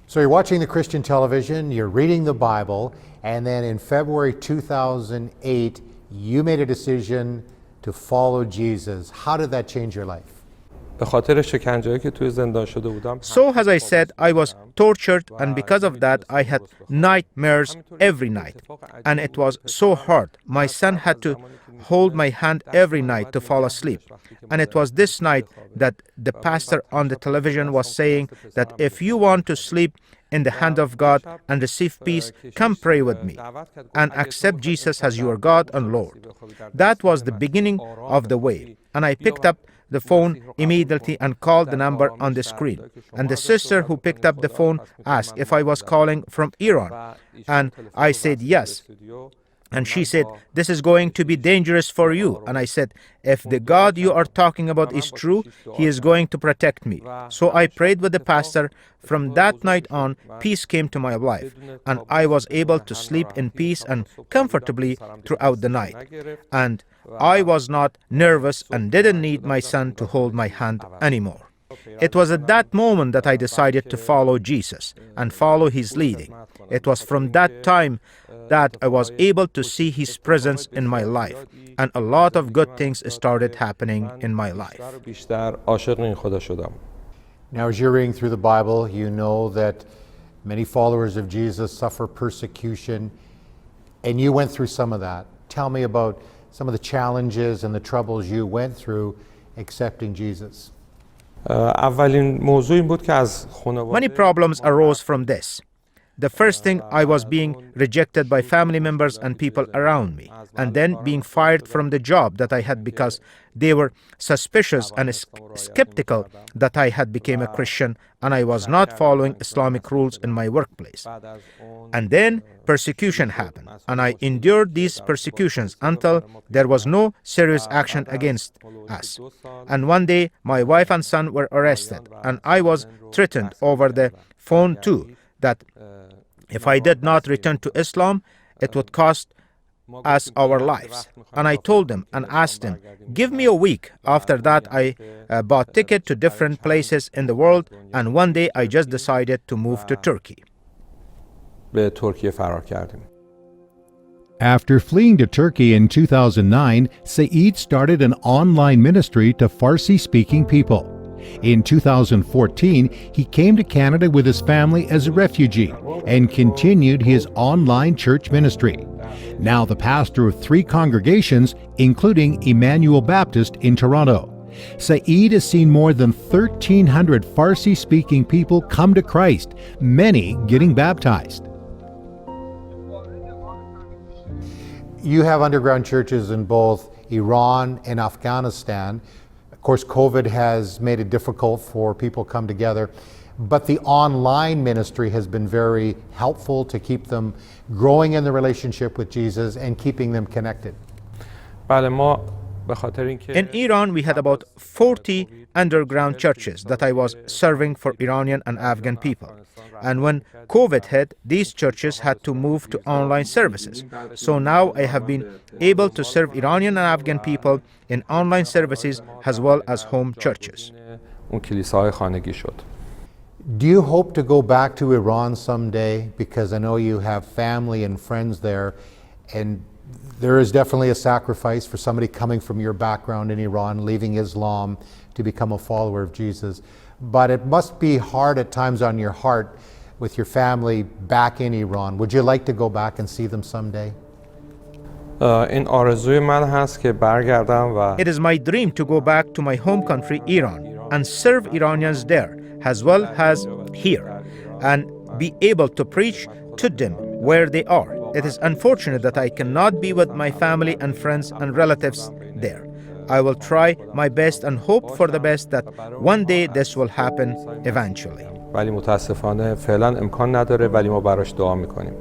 So you're watching the Christian television, you're reading the Bible, and then in February 2008, you made a decision to follow Jesus. How did that change your life? So, as I said, I was tortured, and because of that, I had nightmares every night. And it was so hard. My son had to hold my hand every night to fall asleep. And it was this night that the pastor on the television was saying that if you want to sleep in the hand of God and receive peace, come pray with me and accept Jesus as your God and Lord. That was the beginning of the way. And I picked up the phone immediately and called the number on the screen. And the sister who picked up the phone asked if I was calling from Iran. And I said yes. And she said, this is going to be dangerous for you. And I said, if the God you are talking about is true, he is going to protect me. So I prayed with the pastor. From that night on, peace came to my life, and I was able to sleep in peace and comfortably throughout the night. And I was not nervous and didn't need my son to hold my hand anymore. It was at that moment that I decided to follow Jesus and follow his leading. It was from that time that I was able to see his presence in my life, and a lot of good things started happening in my life. Now, as you're reading through the Bible, you know that many followers of Jesus suffer persecution, and you went through some of that. Tell me about some of the challenges and the troubles you went through accepting Jesus. Many problems arose from this. The first thing, I was being rejected by family members and people around me, and then being fired from the job that I had because they were suspicious and skeptical that I had become a Christian and I was not following Islamic rules in my workplace. And then persecution happened, and I endured these persecutions until there was no serious action against us. And one day, my wife and son were arrested, and I was threatened over the phone too, that if I did not return to Islam, it would cost us our lives. And I told them and asked them, give me a week. After that, I bought tickets to different places in the world, and one day I just decided to move to Turkey. After fleeing to Turkey in 2009, Saeed started an online ministry to Farsi-speaking people. In 2014, he came to Canada with his family as a refugee and continued his online church ministry. Now the pastor of 3 congregations, including Emmanuel Baptist in Toronto. Saeed has seen more than 1,300 Farsi-speaking people come to Christ, many getting baptized. You have underground churches in both Iran and Afghanistan. Of course, COVID has made it difficult for people to come together, but the online ministry has been very helpful to keep them growing in the relationship with Jesus and keeping them connected. In Iran, we had about 40 underground churches that I was serving for Iranian and Afghan people. And when COVID hit, these churches had to move to online services. So now I have been able to serve Iranian and Afghan people in online services as well as home churches. Do you hope to go back to Iran someday? Because I know you have family and friends there, and there is definitely a sacrifice for somebody coming from your background in Iran, leaving Islam to become a follower of Jesus. But it must be hard at times on your heart with your family back in Iran. Would you like to go back and see them someday? It is my dream to go back to my home country, Iran, and serve Iranians there as well as here, and be able to preach to them where they are. It is unfortunate that I cannot be with my family and friends and relatives there. I will try my best and hope for the best that one day this will happen eventually. ولی متاسفانه فعلا امکان نداره، ولی ما براش دعا میکنیم.